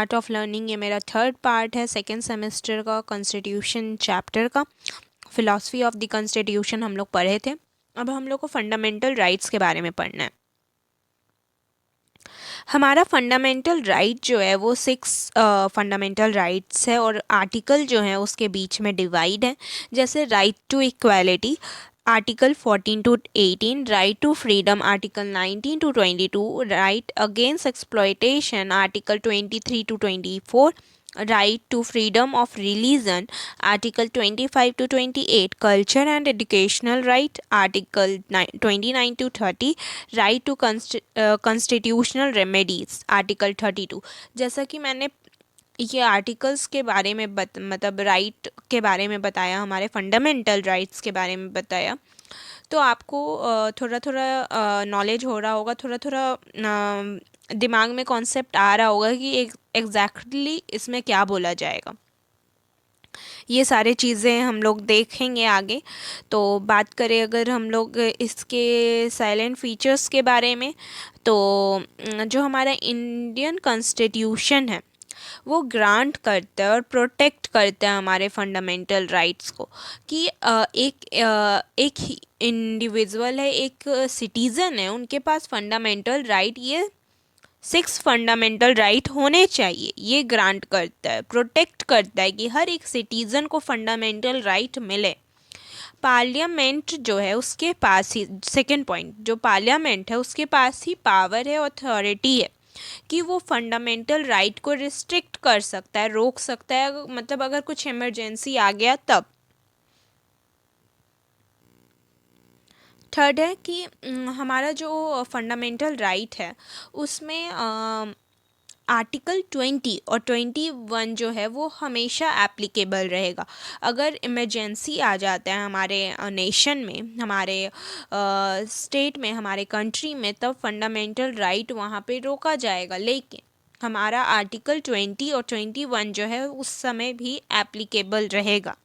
Art of learning ये मेरा third part है सेकेंड सेमेस्टर का कॉन्स्टिट्यूशन चैप्टर का। फिलॉसफी ऑफ द कॉन्स्टिट्यूशन हम लोग पढ़े थे। अब हम लोग को फंडामेंटल राइट्स के बारे में पढ़ना है। हमारा फंडामेंटल राइट जो है वो 6 फंडामेंटल राइट्स है और आर्टिकल जो है उसके बीच में डिवाइड है। जैसे right to equality article 14 to 18, right to freedom article 19 to 22, right against exploitation article 23 to 24, right to freedom of religion article 25 to 28, culture and educational right article 29 to 30, right to constitutional remedies article 32। जैसा कि मैंने ये articles के बारे में मतलब right के बारे में बताया, हमारे फंडामेंटल राइट्स के बारे में बताया, तो आपको थोड़ा थोड़ा नॉलेज हो रहा होगा, थोड़ा थोड़ा दिमाग में कॉन्सेप्ट आ रहा होगा कि एग्जैक्टली इसमें क्या बोला जाएगा। ये सारे चीज़ें हम लोग देखेंगे आगे। तो बात करें अगर हम लोग इसके साइलेंट फीचर्स के बारे में, तो जो हमारा इंडियन कॉन्स्टिट्यूशन है वो ग्रांट करता है और प्रोटेक्ट करता है हमारे फंडामेंटल राइट्स को, कि एक इंडिविजुअल है, एक सिटीज़न है, उनके पास फंडामेंटल राइट, ये 6 फंडामेंटल राइट होने चाहिए। ये ग्रांट करता है, प्रोटेक्ट करता है कि हर एक सिटीज़न को फंडामेंटल राइट मिले। पार्लियामेंट जो है उसके पास ही, सेकेंड पॉइंट, जो पार्लियामेंट है उसके पास ही पावर है, अथॉरिटी है कि वो फंडामेंटल राइट को रिस्ट्रिक्ट कर सकता है, रोक सकता है, मतलब अगर कुछ इमरजेंसी आ गया तब। थर्ड है कि हमारा जो फंडामेंटल राइट है उसमें आर्टिकल 20 और 21 जो है वो हमेशा एप्लीकेबल रहेगा। अगर इमरजेंसी आ जाता है हमारे नेशन में, हमारे स्टेट में, हमारे कंट्री में, तब फंडामेंटल राइट वहाँ पे रोका जाएगा, लेकिन हमारा आर्टिकल 20 और 21 जो है उस समय भी एप्लीकेबल रहेगा।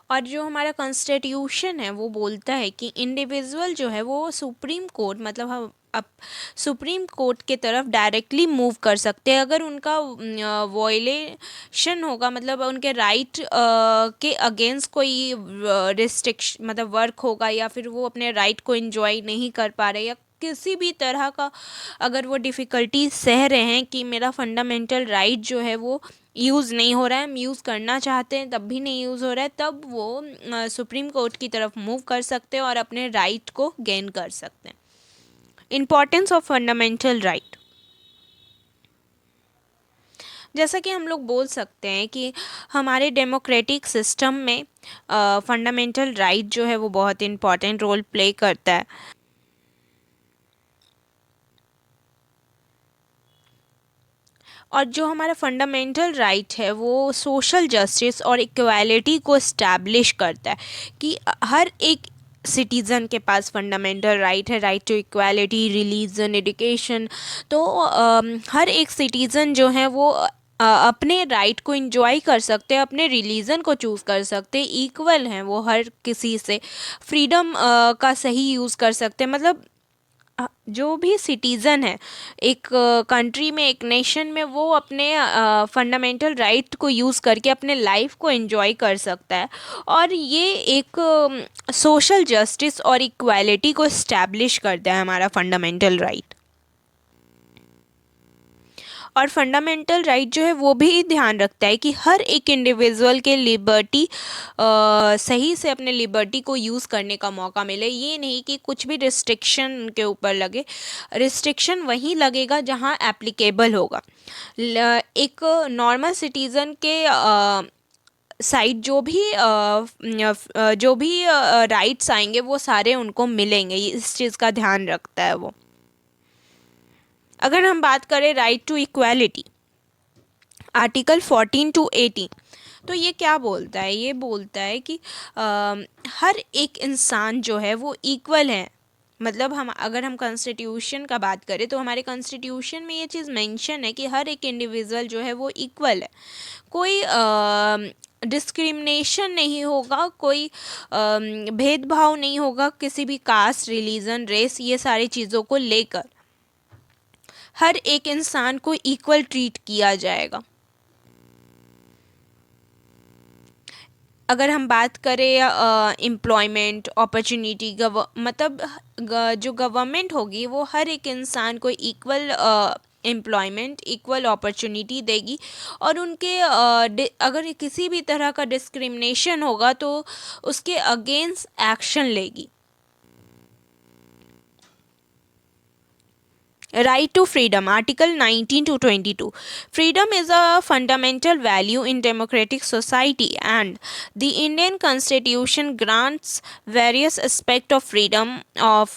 और जो हमारा कॉन्स्टिट्यूशन है वो बोलता है कि इंडिविजुअल जो है वो सुप्रीम कोर्ट, मतलब हम अब सुप्रीम कोर्ट के तरफ डायरेक्टली मूव कर सकते हैं अगर उनका वॉयलेशन होगा, मतलब उनके राइट के अगेंस्ट कोई रिस्ट्रिक्शन, मतलब वर्क होगा, या फिर वो अपने राइट को एंजॉय नहीं कर पा रहे, या किसी भी तरह का अगर वो डिफ़िकल्टी सह रहे हैं कि मेरा फंडामेंटल राइट जो है वो यूज़ नहीं हो रहा है, हम यूज़ करना चाहते हैं तब भी नहीं यूज़ हो रहा है, तब वो सुप्रीम कोर्ट की तरफ मूव कर सकते हैं और अपने राइट को गेन कर सकते हैं। इम्पॉर्टेंस ऑफ फंडामेंटल राइट, जैसा कि हम लोग बोल सकते हैं कि हमारे डेमोक्रेटिक सिस्टम में फंडामेंटल राइट जो है वो बहुत इम्पॉर्टेंट रोल प्ले करता है। और जो हमारा फंडामेंटल राइट है वो सोशल जस्टिस और इक्वालिटी को इस्टेब्लिश करता है कि हर एक सिटीज़न के पास फंडामेंटल राइट है, right to equality, religion, education. तो हर एक सिटीज़न जो है वो अपने राइट को इंजॉय कर सकते हैं, अपने रिलीजन को चूज़ कर सकते हैं, इक्वल हैं वो हर किसी से, फ्रीडम का सही यूज़ कर सकते हैं। मतलब जो भी सिटीज़न है एक कंट्री में, एक नेशन में, वो अपने फंडामेंटल राइट को यूज़ करके अपने लाइफ को एंजॉय कर सकता है, और ये एक सोशल जस्टिस और इक्वालिटी को इस्टेब्लिश करता है हमारा फंडामेंटल राइट। और फंडामेंटल राइट जो है वो भी ध्यान रखता है कि हर एक इंडिविजुअल के लिबर्टी सही से अपने लिबर्टी को यूज़ करने का मौका मिले। ये नहीं कि कुछ भी रिस्ट्रिक्शन उनके ऊपर लगे, रिस्ट्रिक्शन वहीं लगेगा जहाँ एप्लीकेबल होगा। एक नॉर्मल सिटीज़न के साइड जो भी राइट्स आएंगे वो सारे उनको मिलेंगे, इस चीज़ का ध्यान रखता है वो। अगर हम बात करें right to equality article 14 to 18, तो ये क्या बोलता है? ये बोलता है कि हर एक इंसान जो है वो इक्वल है। मतलब अगर हम कॉन्स्टिट्यूशन का बात करें तो हमारे कॉन्स्टिट्यूशन में ये चीज़ मेंशन है कि हर एक इंडिविजुअल जो है वो इक्वल है। कोई डिस्क्रिमिनेशन नहीं होगा, कोई भेदभाव नहीं होगा किसी भी कास्ट, रिलीजन, रेस, ये सारी चीज़ों को लेकर हर एक इंसान को इक्वल ट्रीट किया जाएगा। अगर हम बात करें एम्प्लॉयमेंट अपॉर्चुनिटी, मतलब जो गवर्नमेंट होगी वो हर एक इंसान को इक्वल एम्प्लॉयमेंट, इक्वल अपॉर्चुनिटी देगी, और उनके अगर किसी भी तरह का डिस्क्रिमिनेशन होगा तो उसके अगेंस्ट एक्शन लेगी। Right to freedom, Article 19 to 22. Freedom is a fundamental value in democratic society, and the Indian Constitution grants various aspects of freedom of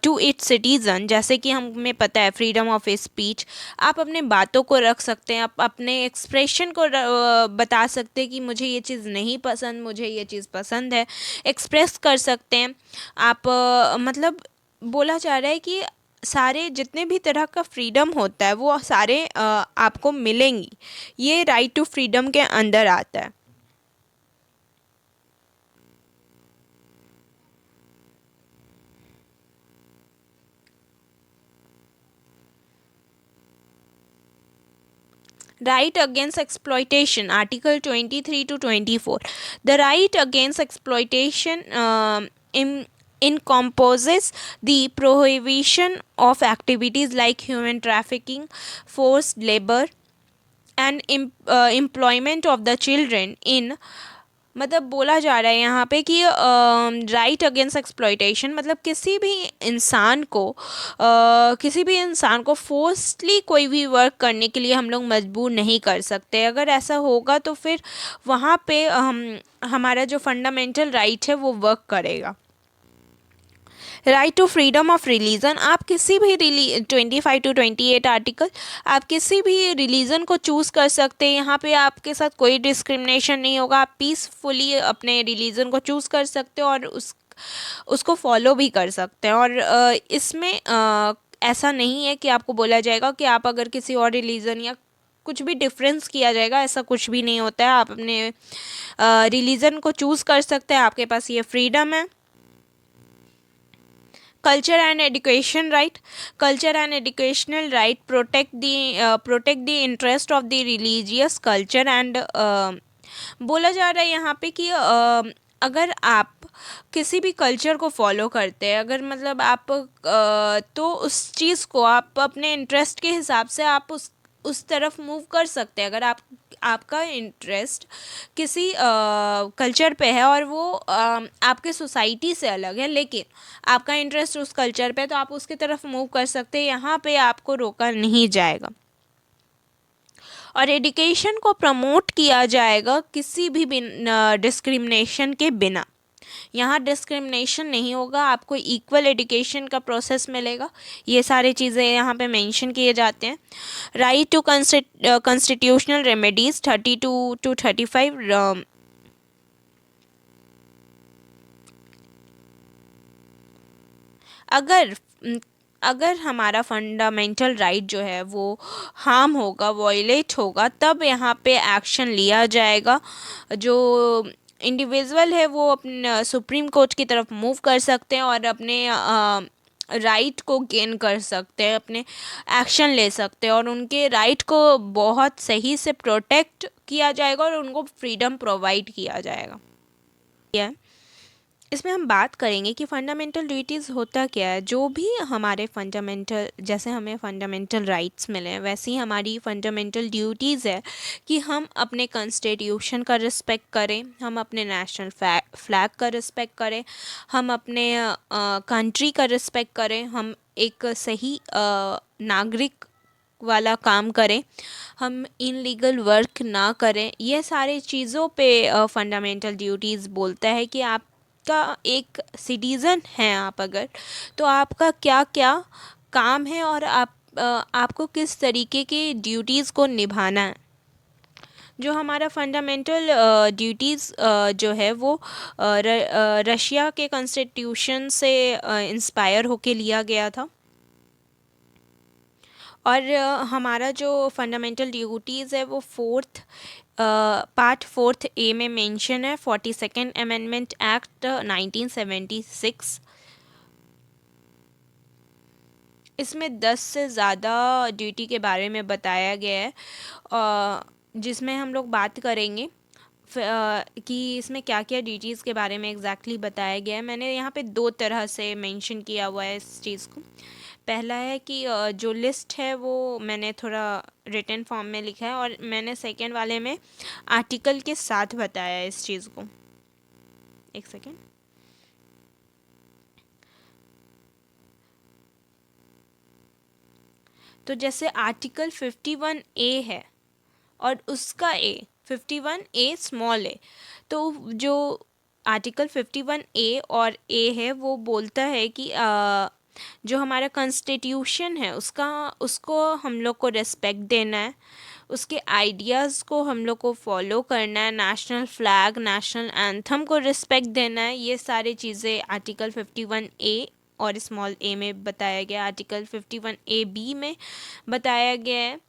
to its citizen। जैसे कि हमें पता है फ्रीडम ऑफ स्पीच, आप अपने बातों को रख सकते हैं, आप अपने एक्सप्रेशन को बता सकते हैं कि मुझे ये चीज़ नहीं पसंद, मुझे ये चीज़ पसंद है, एक्सप्रेस कर सकते हैं आप। मतलब बोला जा रहा है कि सारे जितने भी तरह का फ्रीडम होता है वो सारे आपको मिलेंगी, ये राइट टू फ्रीडम के अंदर आता है। Right against exploitation, Article 23 to 24. The right against exploitation encompasses the prohibition of activities like human trafficking, forced labor, and employment of the children in, मतलब बोला जा रहा है यहाँ पे कि राइट अगेंस्ट एक्सप्लॉयटेशन मतलब किसी भी इंसान को फोर्सली कोई भी वर्क करने के लिए हम लोग मजबूर नहीं कर सकते। अगर ऐसा होगा तो फिर वहाँ पे हमारा जो फंडामेंटल राइट है वो वर्क करेगा। Right to freedom of religion, आप किसी भी 25 to 28 आर्टिकल, आप किसी भी रिलीजन को चूज़ कर सकते हैं। यहाँ पे आपके साथ कोई डिस्क्रिमिनेशन नहीं होगा, आप पीसफुली अपने रिलीजन को चूज़ कर सकते हो और उसको फॉलो भी कर सकते हैं। और इसमें ऐसा नहीं है कि आपको बोला जाएगा कि आप अगर किसी और रिलीजन या कुछ भी डिफरेंस किया जाएगा, ऐसा कुछ भी नहीं होता है। आप अपने रिलीजन को चूज़ कर सकते हैं, आपके पास ये फ्रीडम है। Culture and education right, culture and educational right protect the interest of the religious culture and बोला जा रहा है यहाँ पे कि अगर आप किसी भी कल्चर को फॉलो करते हैं, अगर मतलब आप तो उस चीज़ को आप अपने इंटरेस्ट के हिसाब से आप उस तरफ मूव कर सकते हैं। अगर आपका इंटरेस्ट किसी कल्चर पे है और वो आपके सोसाइटी से अलग है, लेकिन आपका इंटरेस्ट उस कल्चर पे, तो आप उसकी तरफ मूव कर सकते हैं, यहाँ पे आपको रोका नहीं जाएगा। और एजुकेशन को प्रमोट किया जाएगा किसी भी डिस्क्रिमिनेशन के बिना। यहाँ डिस्क्रिमिनेशन नहीं होगा, आपको इक्वल एजुकेशन का प्रोसेस मिलेगा। ये सारी चीज़ें यहाँ पे मेंशन किए जाते हैं। Right to constitutional remedies 32 to 35। अगर हमारा फंडामेंटल राइट जो है वो हार्म होगा, वॉयलेट होगा, तब यहाँ पे एक्शन लिया जाएगा। जो इंडिविजुअल है वो अपने सुप्रीम कोर्ट की तरफ मूव कर सकते हैं और अपने राइट को गेन कर सकते हैं, अपने एक्शन ले सकते हैं और उनके राइट को बहुत सही से प्रोटेक्ट किया जाएगा और उनको फ्रीडम प्रोवाइड किया जाएगा। इसमें हम बात करेंगे कि फ़ंडामेंटल ड्यूटीज़ होता क्या है। जो भी हमारे फंडामेंटल, जैसे हमें फ़ंडामेंटल राइट्स मिले हैं वैसे ही हमारी फ़ंडामेंटल ड्यूटीज़ है कि हम अपने कॉन्स्टिट्यूशन का रिस्पेक्ट करें, हम अपने नेशनल फ्लैग का रिस्पेक्ट करें, हम अपने कंट्री का रिस्पेक्ट करें, हम एक सही नागरिक वाला काम करें, हम इनलीगल वर्क ना करें। ये सारी चीज़ों पे फंडामेंटल ड्यूटीज़ बोलता है कि आप का एक सिटीज़न हैं आप अगर, तो आपका क्या क्या काम है और आपको किस तरीके के ड्यूटीज़ को निभाना है। जो हमारा फंडामेंटल ड्यूटीज़ जो है वो रशिया के कॉन्स्टिट्यूशन से इंस्पायर होके लिया गया था और हमारा जो फंडामेंटल ड्यूटीज़ है वो फोर्थ पार्ट फोर्थ ए में मेंशन है, 42nd अमेंडमेंट एक्ट 1976। इसमें 10 से ज़्यादा ड्यूटी के बारे में बताया गया है, जिसमें हम लोग बात करेंगे कि इसमें क्या क्या ड्यूटीज़ के बारे में एग्जैक्टली बताया गया है। मैंने यहाँ पे दो तरह से मेंशन किया हुआ है इस चीज़ को। पहला है कि जो लिस्ट है वो मैंने थोड़ा रिटन फॉर्म में लिखा है, और मैंने सेकेंड वाले में आर्टिकल के साथ बताया है इस चीज़ को। एक सेकेंड। तो जैसे आर्टिकल 51A है और उसका ए 51A स्मॉल ए, तो जो आर्टिकल 51A और ए है वो बोलता है कि जो हमारा कॉन्स्टिट्यूशन है उसको हम लोग को रिस्पेक्ट देना है, उसके आइडियाज़ को हम लोग को फॉलो करना है, नेशनल फ्लैग नेशनल एंथम को रिस्पेक्ट देना है। ये सारी चीज़ें आर्टिकल 51A और स्मॉल ए में बताया गया, आर्टिकल 51AB में बताया गया है।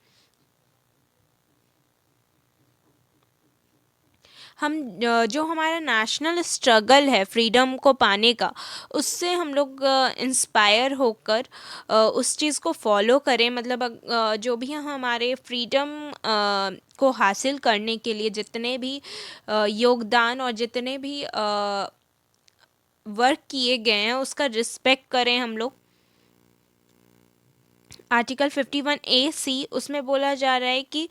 हम जो हमारा नेशनल स्ट्रगल है फ्रीडम को पाने का, उससे हम लोग इंस्पायर होकर उस चीज़ को फॉलो करें। मतलब जो भी हमारे फ्रीडम को हासिल करने के लिए जितने भी योगदान और जितने भी वर्क किए गए हैं उसका रिस्पेक्ट करें हम लोग। आर्टिकल 51A(c) उसमें बोला जा रहा है कि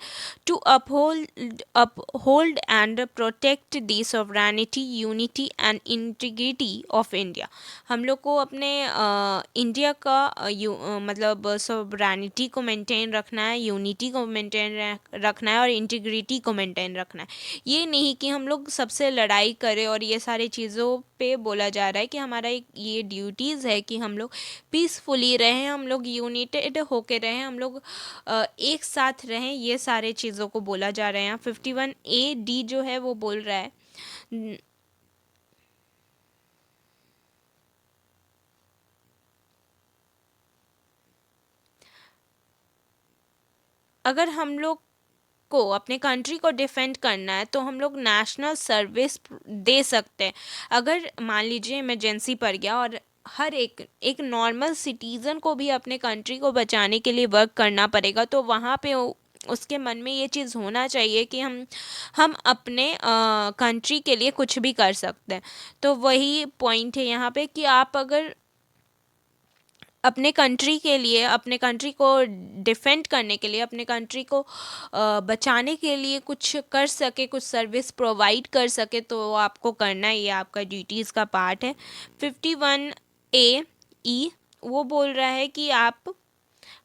to uphold and protect the sovereignty unity and integrity of India. हम लोग को अपने इंडिया का मतलब सॉवरेनिटी को मेंटेन रखना है, यूनिटी को मेंटेन रखना है और इंटीग्रिटी को मेंटेन रखना है। ये नहीं कि हम लोग सबसे लड़ाई करें, और ये सारी चीज़ों पे बोला जा रहा है कि हमारा एक ये ड्यूटीज़ है कि हम लोग पीसफुली रहें, हम लोग यूनाइटेड होके रहें, हम लोग एक साथ रहें। ये सारे चीज़ों को बोला जा रहा है यहाँ। 51A(d) जो है वो बोल रहा है अगर हम लोग को अपने कंट्री को डिफेंड करना है तो हम लोग नेशनल सर्विस दे सकते हैं। अगर मान लीजिए इमरजेंसी पड़ गया और हर एक नॉर्मल सिटीज़न को भी अपने कंट्री को बचाने के लिए वर्क करना पड़ेगा, तो वहाँ पे उसके मन में ये चीज़ होना चाहिए कि हम अपने कंट्री के लिए कुछ भी कर सकते हैं। तो वही पॉइंट है यहाँ पे कि आप अगर अपने कंट्री के लिए, अपने कंट्री को डिफेंड करने के लिए, अपने कंट्री को बचाने के लिए कुछ कर सके, कुछ सर्विस प्रोवाइड कर सके, तो आपको करना ही, ये आपका ड्यूटीज़ का पार्ट है। 51A(e) वो बोल रहा है कि आप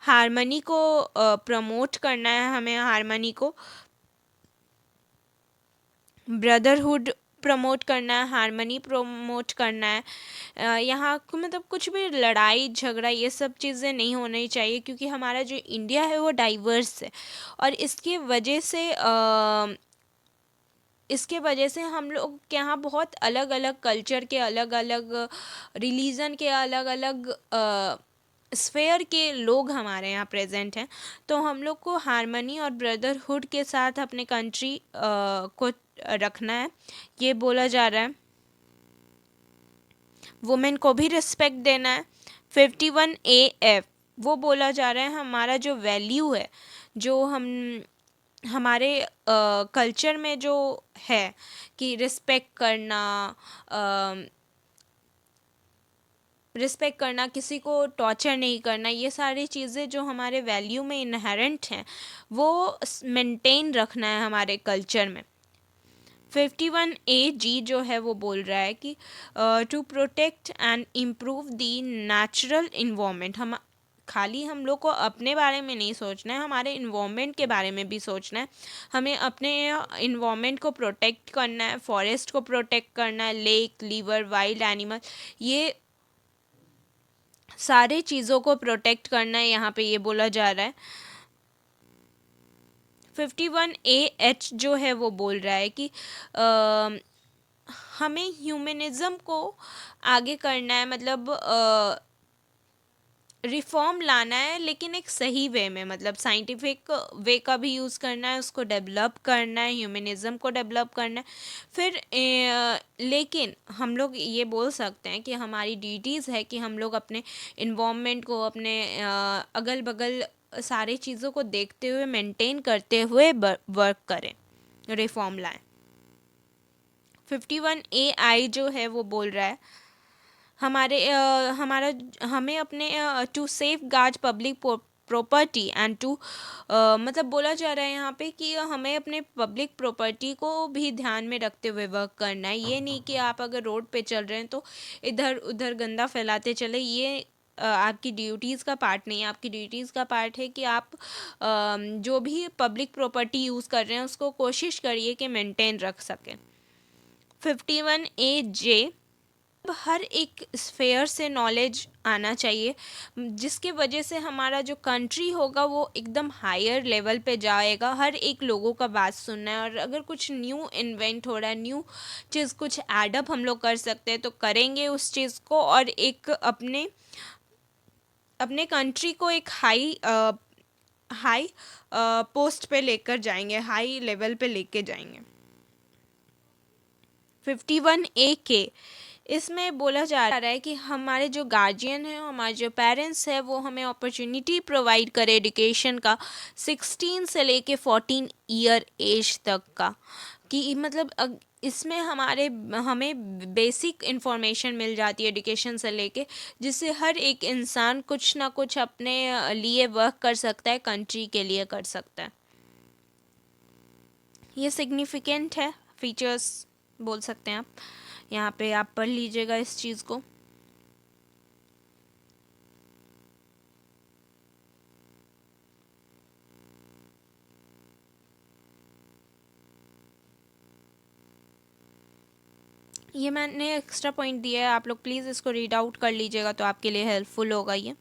हारमनी को प्रमोट करना है, हमें हारमनी को, ब्रदरहुड प्रमोट करना है, हारमनी प्रमोट करना है। यहाँ मतलब कुछ भी लड़ाई झगड़ा ये सब चीज़ें नहीं होनी चाहिए, क्योंकि हमारा जो इंडिया है वो डाइवर्स है, और इसके वजह से हम लोग के यहाँ बहुत अलग अलग कल्चर के, अलग अलग रिलीजन के, अलग अलग स्फेयर के लोग हमारे यहाँ प्रेजेंट हैं। तो हम लोग को हारमनी और ब्रदरहुड के साथ अपने कंट्री को रखना है, ये बोला जा रहा है। वुमेन को भी रिस्पेक्ट देना है। 51AF वो बोला जा रहा है हमारा जो वैल्यू है, जो हमारे कल्चर में जो है कि रिस्पेक्ट करना, किसी को टॉर्चर नहीं करना, ये सारी चीज़ें जो हमारे वैल्यू में इनहेरेंट हैं वो मेंटेन रखना है हमारे कल्चर में। 51AG जो है वो बोल रहा है कि to protect and improve the natural environment. हम लोग को अपने बारे में नहीं सोचना है, हमारे इन्वामेंट के बारे में भी सोचना है। हमें अपने इन्वामेंट को प्रोटेक्ट करना है, फॉरेस्ट को प्रोटेक्ट करना है, लेक, रिवर, वाइल्ड एनिमल, ये सारे चीज़ों को प्रोटेक्ट करना है, यहाँ पे ये बोला जा रहा है। 51AH जो है वो बोल रहा है कि हमें ह्यूमनिज़्म को आगे करना है, मतलब रिफॉर्म लाना है, लेकिन एक सही वे में, मतलब साइंटिफिक वे का भी यूज़ करना है, उसको डेवलप करना है, ह्यूमनिज़्म को डेवलप करना है। फिर लेकिन हम लोग ये बोल सकते हैं कि हमारी ड्यूटीज़ है कि हम लोग अपने इन्वायरमेंट को, अपने अगल बगल सारी चीज़ों को देखते हुए, मेंटेन करते हुए वर्क करें, रिफॉर्म लाएं। 51 AI जो है वो बोल रहा है हमारा हमें अपने to safeguard public property and to, मतलब बोला जा रहा है यहाँ पे कि हमें अपने पब्लिक प्रॉपर्टी को भी ध्यान में रखते हुए वर्क करना है। ये नहीं कि आप अगर रोड पे चल रहे हैं तो इधर उधर गंदा फैलाते चले, ये आपकी ड्यूटीज़ का पार्ट नहीं है। आपकी ड्यूटीज़ का पार्ट है कि आप जो भी पब्लिक प्रॉपर्टी यूज़ कर रहे हैं उसको कोशिश करिए कि मेंटेन रख सकें। 51A हर एक स्फेयर से नॉलेज आना चाहिए, जिसके वजह से हमारा जो कंट्री होगा वो एकदम हायर लेवल पे जाएगा। हर एक लोगों का बात सुनना है, और अगर कुछ न्यू इन्वेंट हो रहा है, न्यू चीज़ कुछ एडअप हम लोग कर सकते हैं तो करेंगे उस चीज़ को, और एक अपने अपने कंट्री को एक हाई पोस्ट पे लेकर जाएंगे, हाई लेवल पे लेके जाएंगे। 51A इसमें बोला जा रहा है कि हमारे जो गार्जियन हैं, हमारे जो पेरेंट्स हैं, वो हमें अपॉर्चुनिटी प्रोवाइड करे एजुकेशन का 16 से लेके 14 ईयर एज तक का, कि मतलब इसमें हमें बेसिक इंफॉर्मेशन मिल जाती है एजुकेशन से लेके, जिससे हर एक इंसान कुछ ना कुछ अपने लिए वर्क कर सकता है, कंट्री के लिए कर सकता है। ये सिग्निफिकेंट है, फीचर्स बोल सकते हैं आप। यहाँ पे आप पढ़ लीजिएगा इस चीज़ को। ये मैंने एक्स्ट्रा पॉइंट दिया है, आप लोग प्लीज़ इसको रीड आउट कर लीजिएगा तो आपके लिए हेल्पफुल होगा ये।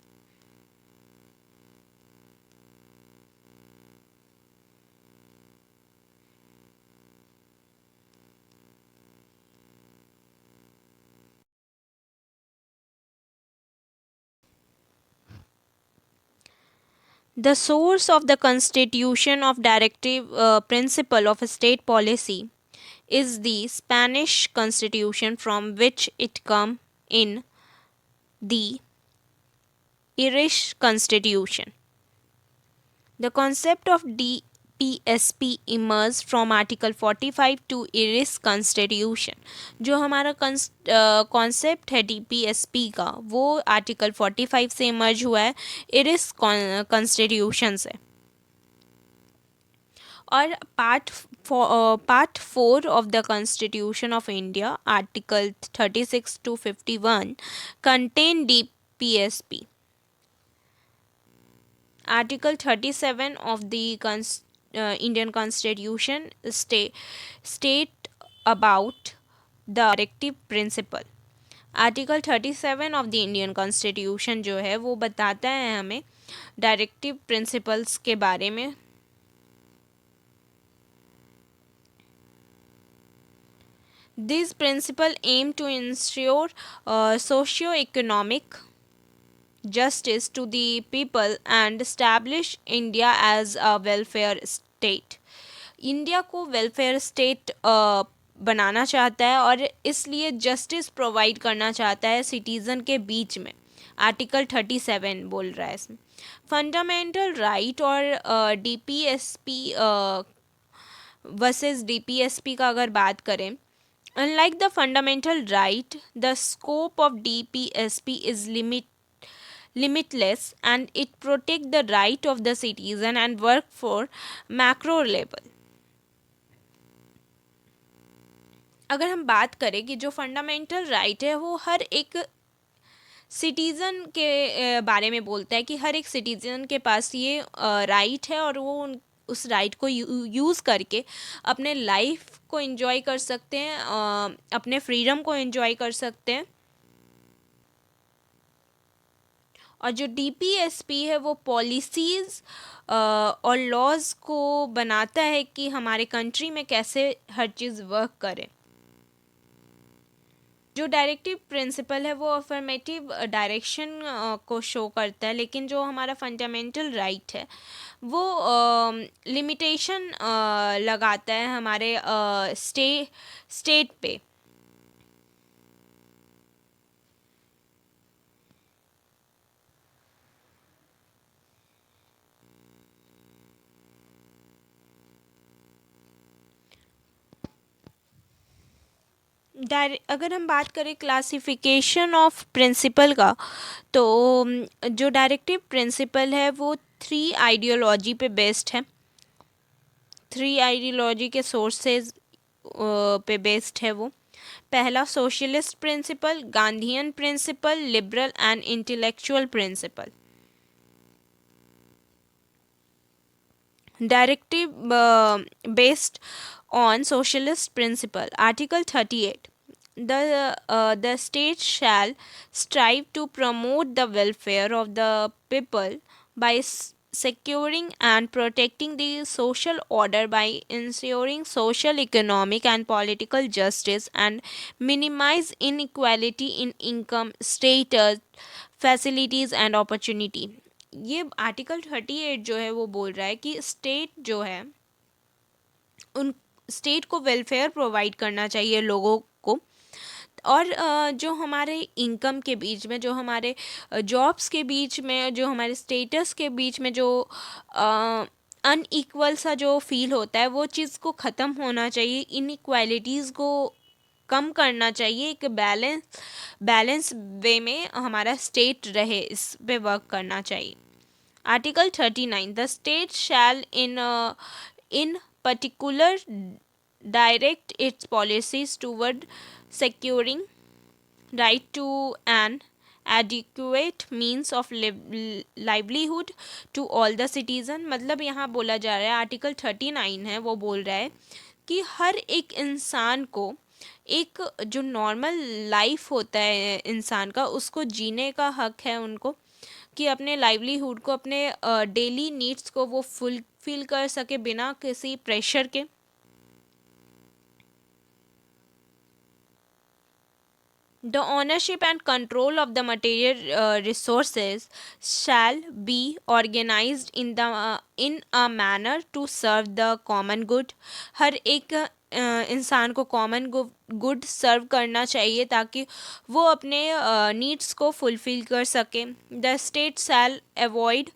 The source of the constitution of directive principle of state policy is the Spanish constitution, from which it come in the Irish constitution. The concept of DPSP emerged from Article 45 to Irish Constitution। जो हमारा concept है DPSP का, वो article 45 से emerge हुआ है, iris constitution से। और part 4 of the constitution of India, article 36 to 51 contain DPSP। Article 37 of the Indian Constitution state about the directive principle। Article 37 of the Indian constitution जो है वो बताता है हमें डायरेक्टिव प्रिंसिपल्स के बारे में। This principle aim to ensure socio-economic justice to the people and establish India as a welfare state। India को वेलफेयर स्टेट बनाना चाहता है, और इसलिए जस्टिस प्रोवाइड करना चाहता है सिटीज़न के बीच में। आर्टिकल 37 बोल रहा है इसमें। फंडामेंटल राइट और DPSP वर्सेस DPSP का अगर बात करें, unlike the fundamental right, the scope of DPSP is limitless and it protect the right of the citizen and work for macro level। अगर हम बात करें कि जो फंडामेंटल राइट है वो हर एक सिटीज़न के बारे में बोलता है, कि हर एक सिटीज़न के पास ये राइट है, और वो उस राइट को यूज़ करके अपने लाइफ को एंजॉय कर सकते हैं, अपने फ्रीडम को एंजॉय कर सकते हैं। और जो DPSP है वो पॉलिसीज़ और लॉज को बनाता है कि हमारे कंट्री में कैसे हर चीज़ वर्क करे। जो डायरेक्टिव प्रिंसिपल है वो अफर्मेटिव डायरेक्शन को शो करता है, लेकिन जो हमारा फंडामेंटल राइट है वो लिमिटेशन लगाता है हमारे स्टेट पे। अगर हम बात करें क्लासिफिकेशन ऑफ प्रिंसिपल का, तो जो डायरेक्टिव प्रिंसिपल है वो थ्री आइडियोलॉजी पे बेस्ड है, थ्री आइडियोलॉजी के सोर्सेज पे बेस्ड है वो। पहला socialist principle, Gandhian principle, liberal and intellectual principle. Directive based on socialist principle. Article 38. The state shall strive to promote the welfare of the people by securing and protecting the social order, by ensuring social, economic, and political justice, and minimize inequality in income, status, facilities, and opportunity. ये article 38 जो है वो बोल रहा है कि state जो है, उन स्टेट को वेलफेयर प्रोवाइड करना चाहिए लोगों को, और जो हमारे इनकम के बीच में, जो हमारे जॉब्स के बीच में, जो हमारे स्टेटस के बीच में जो अनइक्वल सा जो फील होता है, वो चीज़ को ख़त्म होना चाहिए, इनइक्वालिटीज़ को कम करना चाहिए, एक बैलेंस वे में हमारा स्टेट रहे, इस पे वर्क करना चाहिए। Article 39. The state shell in particular direct its policies toward securing right to an adequate means of livelihood to all the citizen। मतलब यहाँ बोला जा रहा है, आर्टिकल 39 है वो बोल रहा है कि हर एक इंसान को एक जो नॉर्मल लाइफ होता है इंसान का, उसको जीने का हक है उनको, कि अपने लाइवलीहुड को, अपने डेली नीड्स को वो फुलफिल कर सके बिना किसी प्रेशर के। The ownership and control of the material resources shall be organized in a manner to serve the common good। हर एक इंसान को कॉमन गुड सर्व करना चाहिए ताकि वो अपने नीड्स को फुलफिल कर सके। द स्टेट शैल अवॉइड,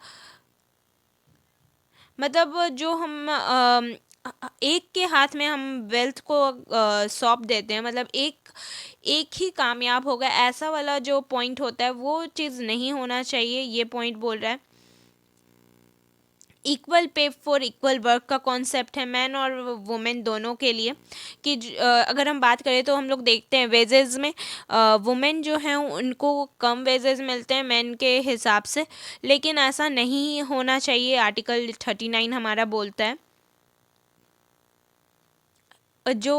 मतलब जो हम एक के हाथ में हम वेल्थ को सौंप देते हैं, मतलब एक ही कामयाब होगा, ऐसा वाला जो पॉइंट होता है वो चीज़ नहीं होना चाहिए। ये पॉइंट बोल रहा है। Equal pay for equal work का कॉन्सेप्ट है मैन और वुमेन दोनों के लिए, कि अगर हम बात करें तो हम लोग देखते हैं वेजेस में वुमेन जो हैं उनको कम वेजेस मिलते हैं मैन के हिसाब से, लेकिन ऐसा नहीं होना चाहिए, आर्टिकल 39 हमारा बोलता है। जो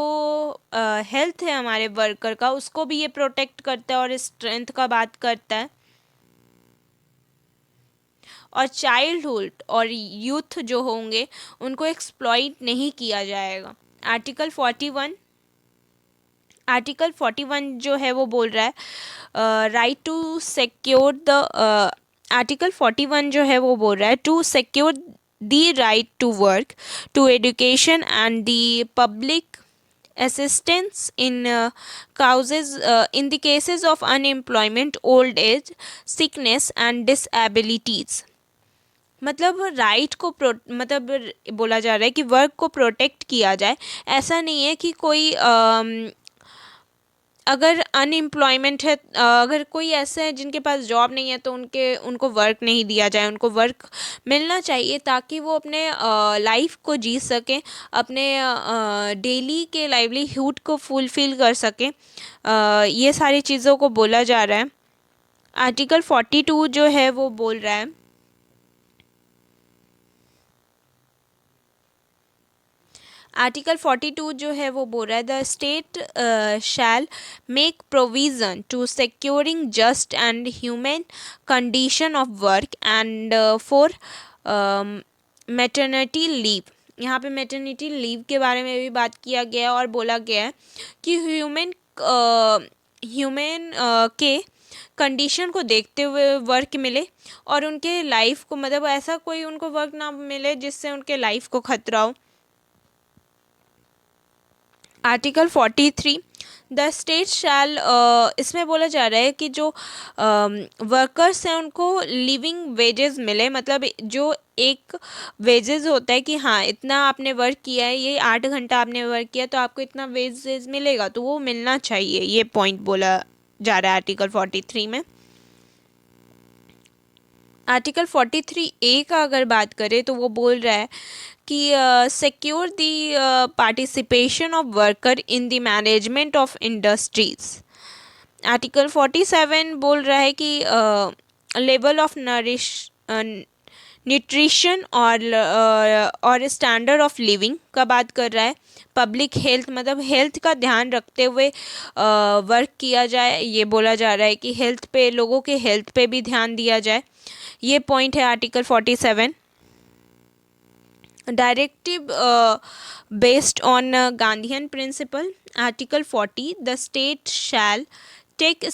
हेल्थ है हमारे वर्कर का, उसको भी ये प्रोटेक्ट करता है और स्ट्रेंथ का बात करता है। और चाइल्डहुड और यूथ जो होंगे उनको एक्सप्लॉइट नहीं किया जाएगा। आर्टिकल 41, आर्टिकल 41 जो है वो बोल रहा है right to secure the, article 41 जो है वो बोल रहा है to secure the right to work, to education and the public assistance in causes in the cases of unemployment, old age, sickness and disabilities। मतलब राइट को मतलब बोला जा रहा है कि वर्क को प्रोटेक्ट किया जाए। ऐसा नहीं है कि कोई अगर अनएम्प्लॉयमेंट है, अगर कोई ऐसे हैं जिनके पास जॉब नहीं है तो उनको वर्क नहीं दिया जाए, उनको वर्क मिलना चाहिए ताकि वो अपने लाइफ को जी सकें, अपने डेली के लाइवलीहुड को फुलफिल कर सकें। ये सारी चीज़ों को बोला जा रहा है। आर्टिकल 42 जो है वो बोल रहा है, आर्टिकल 42 जो है वो बोल रहा है the state shall make provision to securing just and human condition of work and for maternity leave. यहाँ पे मैटरनिटी लीव के बारे में भी बात किया गया है और बोला गया है कि ह्यूमन ह्यूमन के कंडीशन को देखते हुए वर्क मिले और उनके लाइफ को, मतलब ऐसा कोई उनको वर्क ना मिले जिससे उनके लाइफ को खतरा हो। आर्टिकल 43, द स्टेट शैल, इसमें बोला जा रहा है कि जो वर्कर्स हैं उनको लिविंग वेजेस मिले, मतलब जो एक वेजेस होता है कि हाँ इतना आपने वर्क किया है, ये 8 घंटा आपने वर्क किया तो आपको इतना वेजेस मिलेगा, तो वो मिलना चाहिए, ये पॉइंट बोला जा रहा है आर्टिकल 43 में। आर्टिकल 43 ए का अगर बात करें तो वो बोल रहा है कि secure the participation of worker in the management of industries. Article 47 बोल रहा है कि लेवल ऑफ न्यूट्रिशन और स्टैंडर्ड ऑफ लिविंग का बात कर रहा है। पब्लिक हेल्थ, मतलब हेल्थ का ध्यान रखते हुए वर्क किया जाए, ये बोला जा रहा है कि हेल्थ पे, लोगों के हेल्थ पे भी ध्यान दिया जाए, ये पॉइंट है article 47। Directive based on Gandhian principle, article 40, the state shall take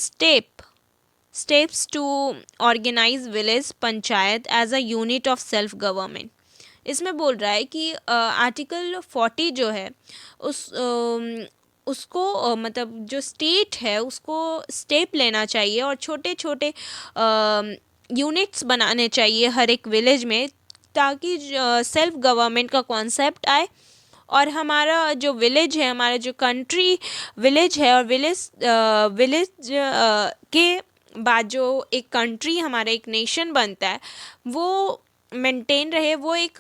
steps to organize village panchayat as a unit of self government. इसमें बोल रहा है कि आर्टिकल 40 जो है उसको मतलब जो स्टेट है उसको स्टेप लेना चाहिए और छोटे छोटे यूनिट्स बनाने चाहिए हर एक विलेज में, ताकि सेल्फ गवर्नमेंट का कॉन्सेप्ट आए और हमारा जो विलेज है, हमारा जो कंट्री विलेज है, और विलेज के बाद जो एक कंट्री, हमारा एक नेशन बनता है, वो मेंटेन रहे, वो एक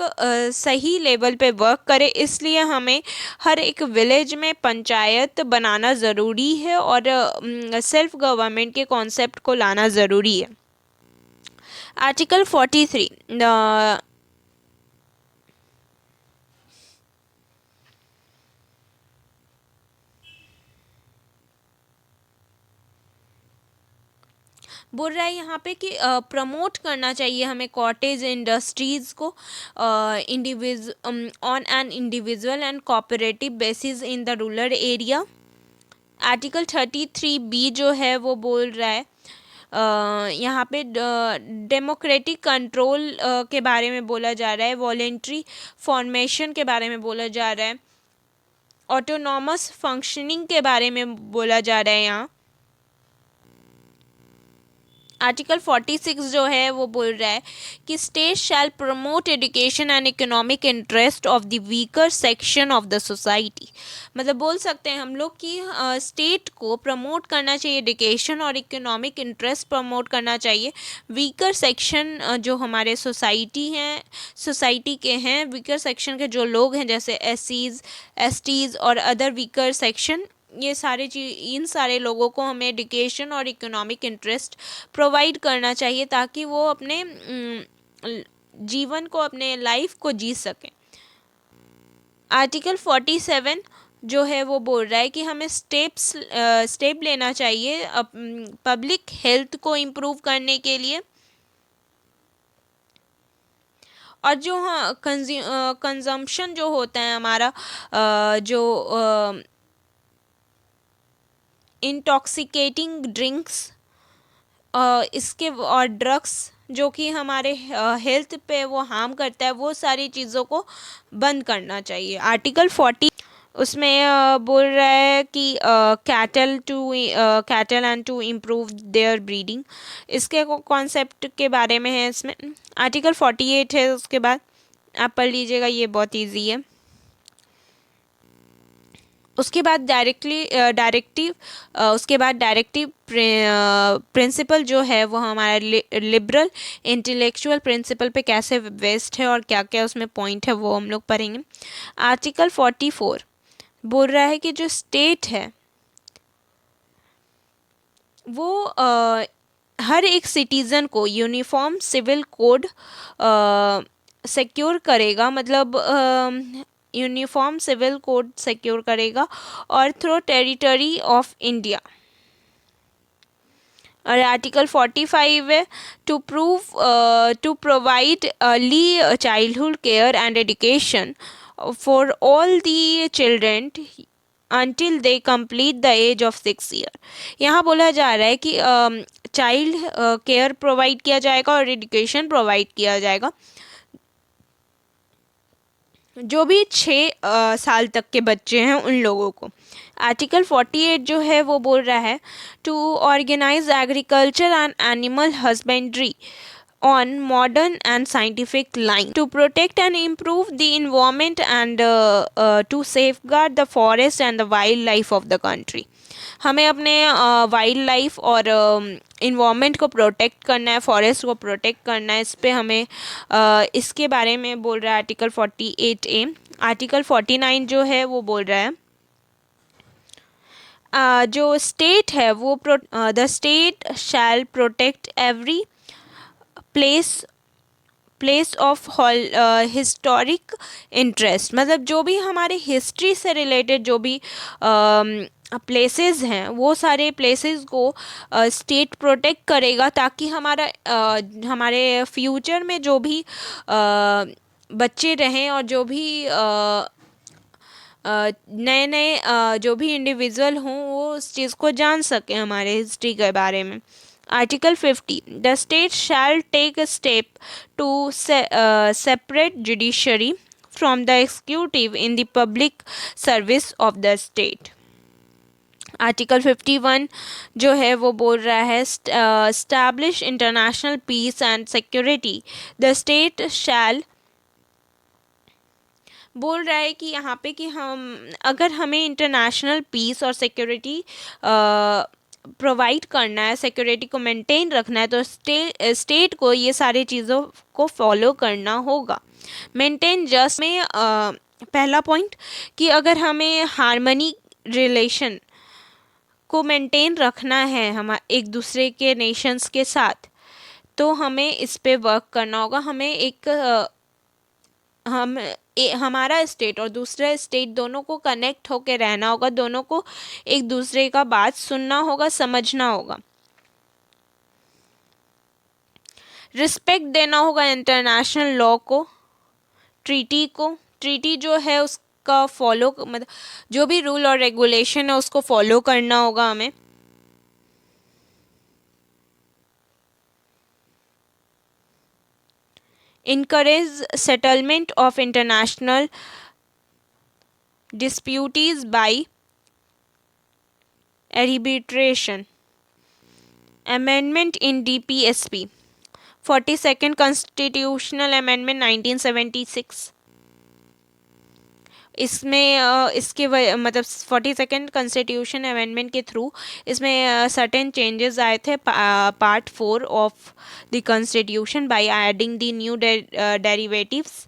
सही लेवल पे वर्क करे। इसलिए हमें हर एक विलेज में पंचायत बनाना ज़रूरी है और सेल्फ गवर्नमेंट के कॉन्सेप्ट को लाना ज़रूरी है। आर्टिकल 43, बोल रहा है यहाँ पे कि प्रमोट करना चाहिए हमें कॉटेज इंडस्ट्रीज़ को on an individual and cooperative basis in the rural area. Article 33 B जो है वो बोल रहा है यहाँ पे डेमोक्रेटिक कंट्रोल के बारे में बोला जा रहा है, वॉलेंट्री फॉर्मेशन के बारे में बोला जा रहा है, ऑटोनॉमस फंक्शनिंग के बारे में बोला जा रहा है यहाँ। आर्टिकल 46 जो है वो बोल रहा है कि state shall promote education and economic interest of the weaker section of the society. मतलब बोल सकते हैं हम लोग कि स्टेट को प्रमोट करना चाहिए, एजुकेशन और इकोनॉमिक इंटरेस्ट प्रमोट करना चाहिए। वीकर सेक्शन जो हमारे सोसाइटी के हैं, वीकर सेक्शन के जो लोग हैं, जैसे एससीज, एसटीज़ और अदर वीकर सेक्शन, ये सारे इन सारे लोगों को हमें एजुकेशन और इकोनॉमिक इंटरेस्ट प्रोवाइड करना चाहिए, ताकि वो अपने जीवन को, अपने लाइफ को जी सकें। आर्टिकल 47 जो है वो बोल रहा है कि हमें स्टेप लेना चाहिए पब्लिक हेल्थ को इम्प्रूव करने के लिए, और जो हाँ कंजम्पशन जो होता है हमारा, जो इंटॉक्सिकेटिंग ड्रिंक्स, इसके और ड्रग्स जो कि हमारे हेल्थ पे वो हार्म करता है, वो सारी चीज़ों को बंद करना चाहिए। आर्टिकल 40 उसमें बोल रहा है कि cattle and to improve their breeding, इसके कॉन्सेप्ट के बारे में है इसमें। आर्टिकल 48 है, उसके बाद आप पढ़ लीजिएगा, ये बहुत ईजी है। उसके बाद डायरेक्टिव प्रिंसिपल जो है वो हमारा लिबरल इंटेलेक्चुअल प्रिंसिपल पे कैसे बेस्ड है और क्या क्या उसमें पॉइंट है, वो हम लोग पढ़ेंगे। आर्टिकल 44 बोल रहा है कि जो स्टेट है वो हर एक सिटीज़न को यूनिफॉर्म सिविल कोड सिक्योर करेगा, मतलब यूनिफॉर्म सिविल कोड सिक्योर करेगा, और थ्रू टेरिटरी ऑफ इंडिया। और आर्टिकल 45 है to provide early childhood care and education for all the children until they complete the age of 6 year। यहाँ बोला जा रहा है कि चाइल्ड केयर प्रोवाइड किया जाएगा और एजुकेशन प्रोवाइड किया जाएगा जो भी 6 साल तक के बच्चे हैं उन लोगों को। आर्टिकल 48 जो है वो बोल रहा है to organise agriculture and animal husbandry on modern and scientific line to protect and improve the environment and to safeguard the forest and the wildlife of the country। हमें अपने वाइल्ड लाइफ और environment को protect करना है, forest को protect करना है। इस पे हमें इसके बारे में बोल रहा है आर्टिकल 48A। आर्टिकल 49 जो है वो बोल रहा है जो स्टेट है वो the state shell protect every place of historic interest, मतलब जो भी हमारे हिस्ट्री से रिलेटेड जो भी प्लेसेस हैं वो सारे प्लेसेस को स्टेट प्रोटेक्ट करेगा ताकि हमारे फ्यूचर में जो भी बच्चे रहें और जो भी नए नए जो भी इंडिविजुअल हों वो उस चीज़ को जान सकें हमारे हिस्ट्री के बारे में। Article 50 the state shall take a step to separate judiciary from the executive in the public service of the state। Article 51 जो है वो बोल रहा है establish international peace and security the state shall, बोल रहा है कि यहाँ पे कि अगर हमें इंटरनेशनल पीस और सिक्योरिटी प्रोवाइड करना है, सिक्योरिटी को मेंटेन रखना है तो स्टेट को ये सारी चीज़ों को फॉलो करना होगा। मेंटेन जस्ट में पहला पॉइंट कि अगर हमें हार्मनी रिलेशन को मेंटेन रखना है हम एक दूसरे के नेशंस के साथ तो हमें इस पे वर्क करना होगा। हमें हमारा स्टेट और दूसरा स्टेट दोनों को कनेक्ट होकर रहना होगा, दोनों को एक दूसरे का बात सुनना होगा, समझना होगा, रिस्पेक्ट देना होगा इंटरनेशनल लॉ को, ट्रीटी जो है उसका फॉलो, मतलब जो भी रूल और रेगुलेशन है उसको फॉलो करना होगा हमें। encourage settlement of international disputes by arbitration। amendment in DPSP 42nd constitutional amendment 1976। इसमें इसके मतलब 42nd कॉन्स्टिट्यूशन अमेंडमेंट के थ्रू इसमें सर्टेन चेंजेस आए थे part 4 of the constitution by adding the new derivatives.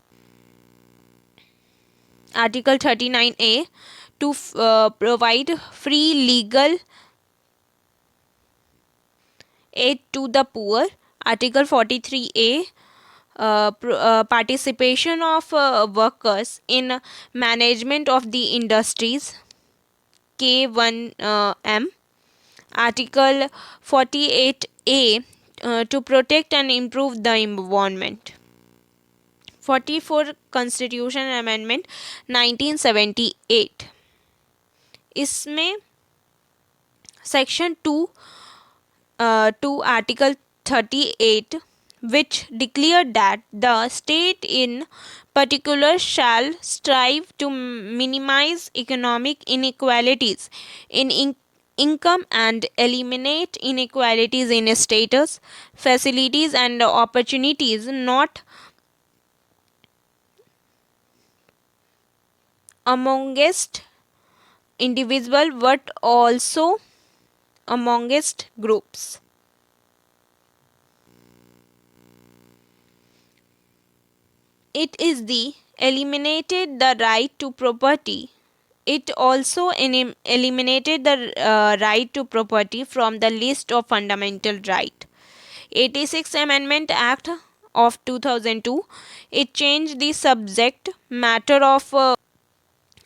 Article 39A to provide free legal aid to the poor. Article 43A participation of workers in management of the industries K1M। Article 48A to protect and improve the environment। 44 Constitution Amendment 1978 इसमें Section 2 to Article 38 which declared that the state in particular shall strive to minimize economic inequalities in income and eliminate inequalities in status, facilities and opportunities not amongst individual but also amongst groups। It is the eliminated the right to property. It also eliminated the right to property from the list of fundamental right। 86th Amendment Act of 2002 it changed the subject matter of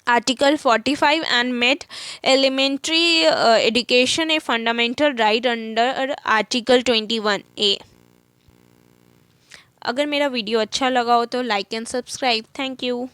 Article 45 and made elementary education a fundamental right under Article 21A। अगर मेरा video अच्छा लगा हो तो like and subscribe. Thank you.